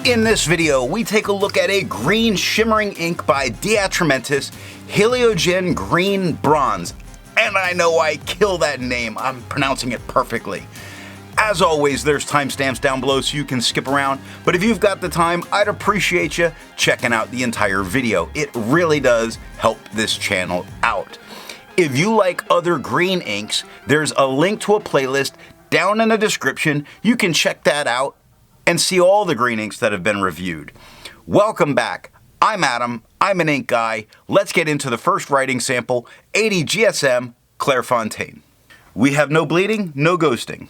In this video, we take a look at a green shimmering ink by Atramentis Heliogen Green Bronze. And I know I kill that name, I'm pronouncing it perfectly. As always, there's timestamps down below so you can skip around, but if you've got the time, I'd appreciate you checking out the entire video. It really does help this channel out. If you like other green inks, there's a link to a playlist down in the description. You can check that out and see all the green inks that have been reviewed. Welcome back. I'm Adam. I'm an ink guy. Let's get into the first writing sample, 80 GSM Clairfontaine. We have no bleeding, no ghosting.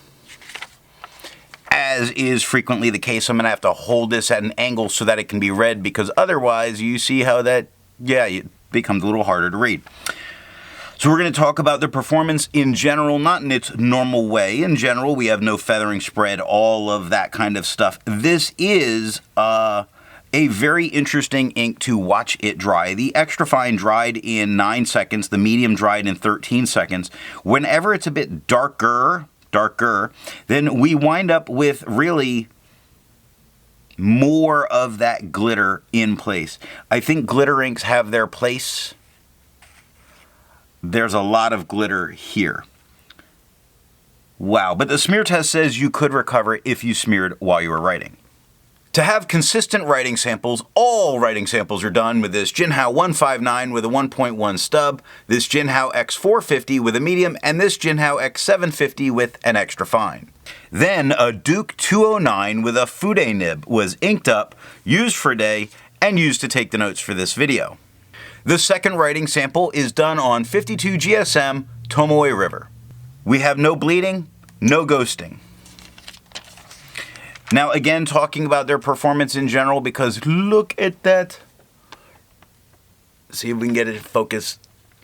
As is frequently the case, I'm gonna have to hold this at an angle so that it can be read, because otherwise you see how that, it becomes a little harder to read. So we're going to talk about the performance in general, not in its normal way. In general, we have no feathering spread, all of that kind of stuff. This is a very interesting ink to watch it dry. The extra fine dried in 9 seconds, the medium dried in 13 seconds. Whenever it's a bit darker, then we wind up with really more of that glitter in place. I think glitter inks have their place. There's a lot of glitter here. Wow, but the smear test says you could recover if you smeared while you were writing. To have consistent writing samples, all writing samples are done with this Jinhao 159 with a 1.1 stub, this Jinhao X450 with a medium, and this Jinhao X750 with an extra fine. Then a Duke 209 with a Fude nib was inked up, used for a day, and used to take the notes for this video. The second writing sample is done on 52 GSM Tomoe River. We have no bleeding, no ghosting. Now again, talking about their performance in general, because look at that. See if we can get it in focus.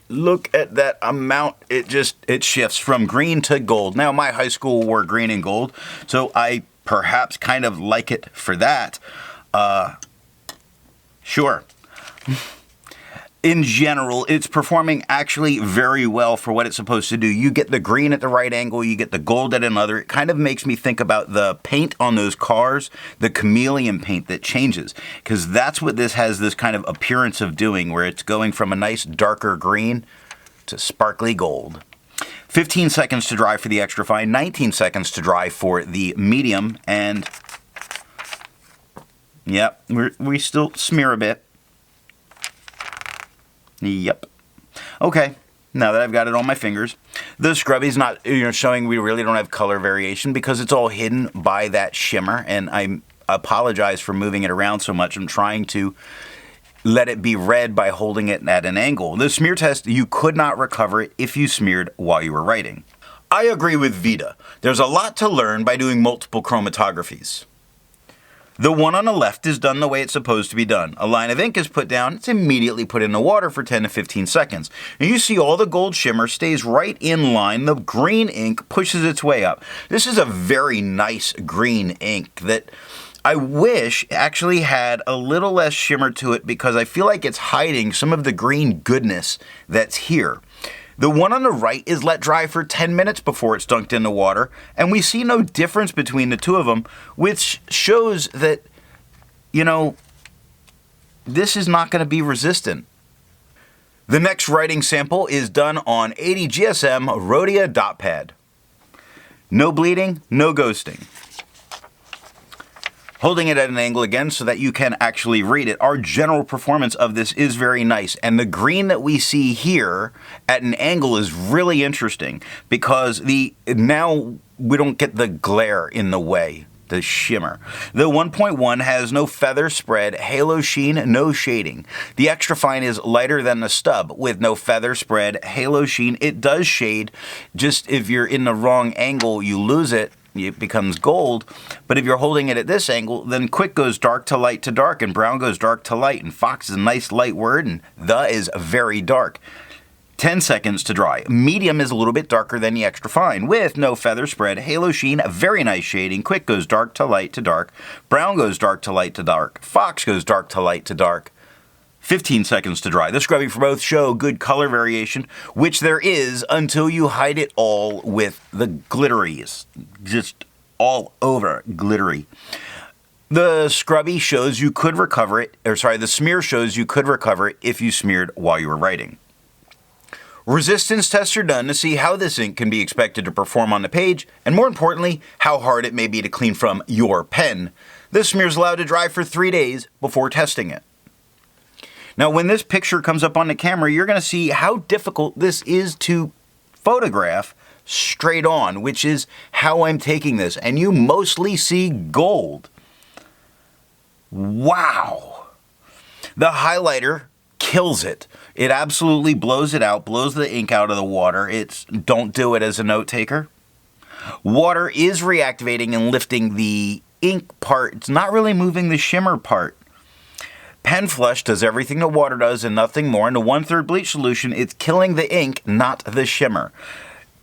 Look at that amount. It shifts from green to gold. Now my high school wore green and gold, so I perhaps kind of like it for that. Sure. In general, it's performing actually very well for what it's supposed to do. You get the green at the right angle, you get the gold at another. It kind of makes me think about the paint on those cars, the chameleon paint that changes, because that's what this has this kind of appearance of doing, where it's going from a nice darker green to sparkly gold. 15 seconds to dry for the extra fine, 19 seconds to dry for the medium, and yep, we still smear a bit. Yep. Okay, now that I've got it on my fingers, the scrubby's not showing we really don't have color variation because it's all hidden by that shimmer, and I apologize for moving it around so much. I'm trying to let it be read by holding it at an angle. The smear test, you could not recover it if you smeared while you were writing. I agree with Vita. There's a lot to learn by doing multiple chromatographies. The one on the left is done the way it's supposed to be done. A line of ink is put down, it's immediately put in the water for 10 to 15 seconds. And you see all the gold shimmer stays right in line, the green ink pushes its way up. This is a very nice green ink that I wish actually had a little less shimmer to it, because I feel like it's hiding some of the green goodness that's here. The one on the right is let dry for 10 minutes before it's dunked in the water, and we see no difference between the two of them, which shows that, this is not going to be resistant. The next writing sample is done on 80 GSM Rhodia dot pad. No bleeding, no ghosting. Holding it at an angle again so that you can actually read it. Our general performance of this is very nice, and the green that we see here at an angle is really interesting, because now we don't get the glare in the way, the shimmer. The 1.1 has no feather spread, halo sheen, no shading. The extra fine is lighter than the stub with no feather spread, halo sheen. It does shade, just if you're in the wrong angle, you lose it. It becomes gold, but if you're holding it at this angle, then quick goes dark to light to dark, and brown goes dark to light, and fox is a nice light word, and the is very dark. 10 seconds to dry. Medium is a little bit darker than the extra fine, with no feather spread, halo sheen, very nice shading, quick goes dark to light to dark, brown goes dark to light to dark, fox goes dark to light to dark. 15 seconds to dry. The scrubbing for both show good color variation, which there is until you hide it all with the glitteries. Just all over glittery. The scrubby shows you could recover it, the smear shows you could recover it if you smeared while you were writing. Resistance tests are done to see how this ink can be expected to perform on the page, and more importantly, how hard it may be to clean from your pen. This smear is allowed to dry for 3 days before testing it. Now, when this picture comes up on the camera, you're going to see how difficult this is to photograph straight on, which is how I'm taking this, and you mostly see gold. Wow! The highlighter kills it. It absolutely blows it out, blows the ink out of the water. Don't do it as a note taker. Water is reactivating and lifting the ink part. It's not really moving the shimmer part. Pen flush does everything that water does and nothing more. In a 1/3 bleach solution, it's killing the ink, not the shimmer.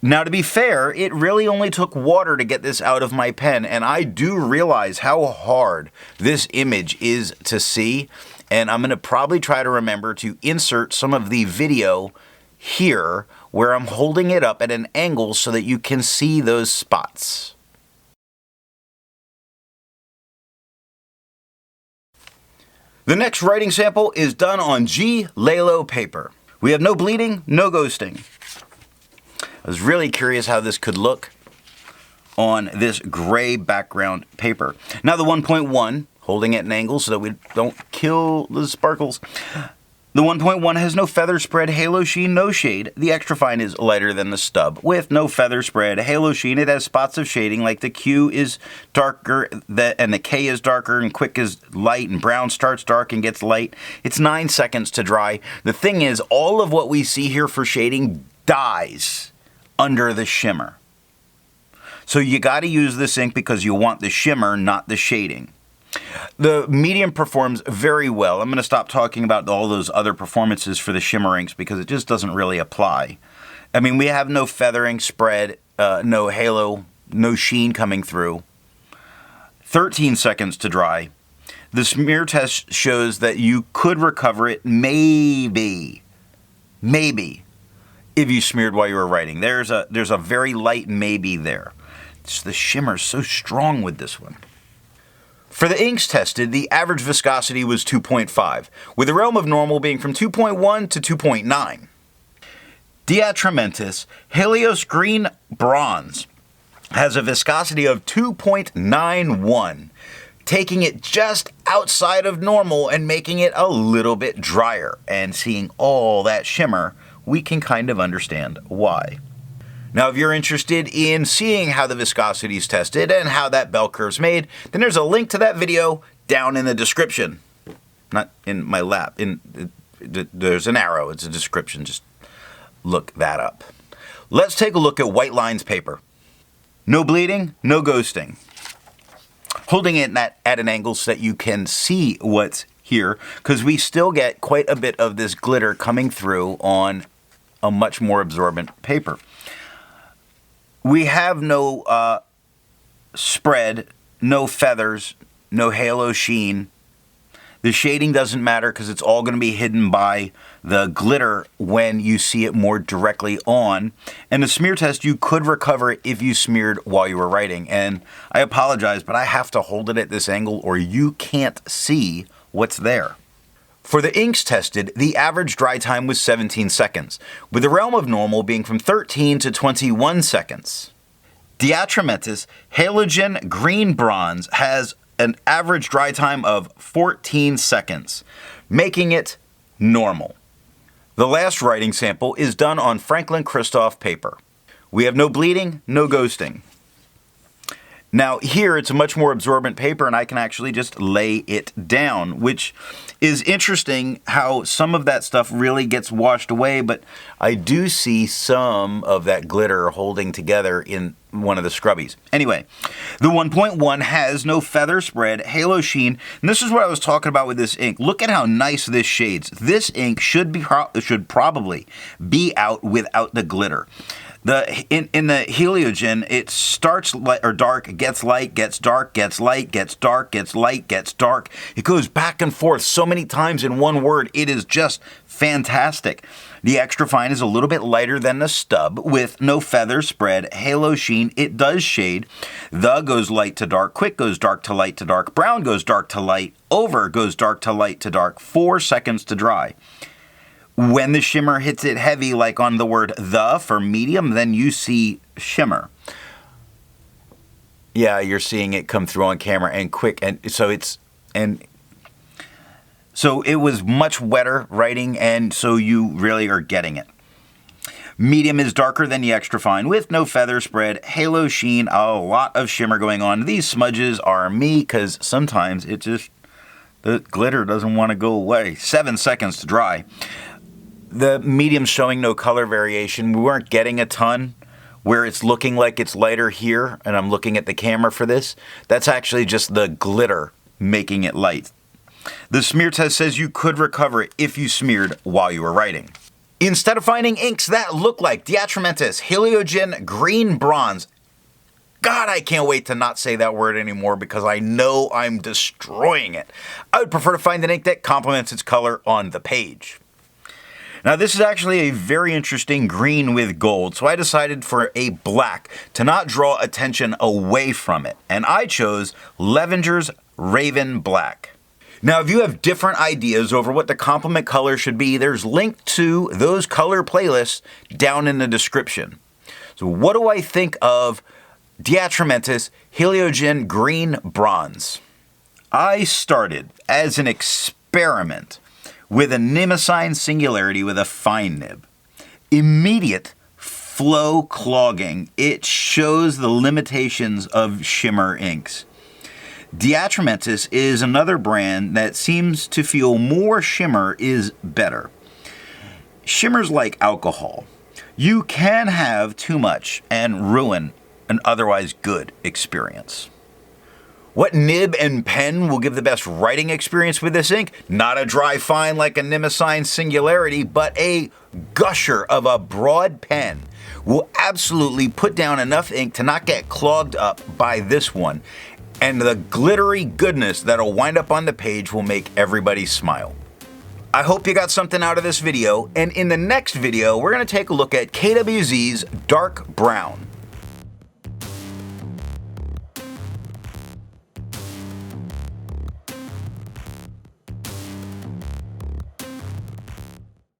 Now, to be fair, it really only took water to get this out of my pen, and I do realize how hard this image is to see, and I'm going to probably try to remember to insert some of the video here where I'm holding it up at an angle so that you can see those spots. The next writing sample is done on G Lalo paper. We have no bleeding, no ghosting. I was really curious how this could look on this gray background paper. Now the 1.1, holding at an angle so that we don't kill the sparkles. The 1.1 has no feather spread, halo sheen, no shade. The extra fine is lighter than the stub. With no feather spread, halo sheen, it has spots of shading, like the Q is darker and the K is darker, and quick is light, and brown starts dark and gets light. It's 9 seconds to dry. The thing is, all of what we see here for shading dies under the shimmer. So you got to use this ink because you want the shimmer, not the shading. The medium performs very well. I'm going to stop talking about all those other performances for the shimmer inks because it just doesn't really apply. I mean, we have no feathering spread, no halo, no sheen coming through. 13 seconds to dry. The smear test shows that you could recover it maybe, if you smeared while you were writing. There's a very light maybe there. The shimmer's so strong with this one. For the inks tested, the average viscosity was 2.5, with the realm of normal being from 2.1 to 2.9. Atramentis Heliogen Green Bronze has a viscosity of 2.91, taking it just outside of normal and making it a little bit drier. And seeing all that shimmer, we can kind of understand why. Now, if you're interested in seeing how the viscosity is tested and how that bell curve's made, then there's a link to that video down in the description. Not in my lap. There's an arrow. It's a description. Just look that up. Let's take a look at White Lines paper. No bleeding, no ghosting. Holding it at an angle so that you can see what's here, because we still get quite a bit of this glitter coming through on a much more absorbent paper. We have no spread, no feathers, no halo sheen. The shading doesn't matter because it's all going to be hidden by the glitter when you see it more directly on. And the smear test, you could recover it if you smeared while you were writing. And I apologize, but I have to hold it at this angle or you can't see what's there. For the inks tested, the average dry time was 17 seconds, with the realm of normal being from 13 to 21 seconds. Atramentis Heliogen Green Bronze has an average dry time of 14 seconds, making it normal. The last writing sample is done on Franklin Christoph paper. We have no bleeding, no ghosting. Now here it's a much more absorbent paper and I can actually just lay it down, which is interesting how some of that stuff really gets washed away, but I do see some of that glitter holding together in one of the scrubbies. Anyway, the 1.1 has no feather spread, halo sheen, and this is what I was talking about with this ink. Look at how nice this shades. This ink should probably be out without the glitter. In the Heliogen, it starts light or dark, gets light, gets dark, gets light, gets dark, gets light, gets dark. It goes back and forth so many times in one word. It is just fantastic. The extra fine is a little bit lighter than the stub with no feather spread, halo sheen. It does shade. The goes light to dark, quick goes dark to light to dark, brown goes dark to light, over goes dark to light to dark, 4 seconds to dry. When the shimmer hits it heavy, like on the word the for medium, then you see shimmer. Yeah, you're seeing it come through on camera and quick. And so it was much wetter writing, and so you really are getting it. Medium is darker than the extra fine with no feather spread, halo sheen, a lot of shimmer going on. These smudges are me because sometimes the glitter doesn't want to go away. 7 seconds to dry. The medium's showing no color variation. We weren't getting a ton where it's looking like it's lighter here, and I'm looking at the camera for this. That's actually just the glitter making it light. The smear test says you could recover it if you smeared while you were writing. Instead of finding inks that look like the Atramentis Heliogen Green Bronze, God, I can't wait to not say that word anymore because I know I'm destroying it. I would prefer to find an ink that complements its color on the page. Now this is actually a very interesting green with gold, so I decided for a black to not draw attention away from it, and I chose Levenger's Raven Black. Now if you have different ideas over what the complement color should be, there's linked to those color playlists down in the description. So what do I think of the Atramentis Heliogen Green Bronze? I started as an experiment with a nimicine singularity with a fine nib. Immediate flow clogging. It shows the limitations of shimmer inks. The Atramentis is another brand that seems to feel more shimmer is better. Shimmer's like alcohol. You can have too much and ruin an otherwise good experience. What nib and pen will give the best writing experience with this ink? Not a dry fine like a nimicine singularity, but a gusher of a broad pen will absolutely put down enough ink to not get clogged up by this one. And the glittery goodness that'll wind up on the page will make everybody smile. I hope you got something out of this video, and in the next video, we're gonna take a look at KWZ's Dark Brown.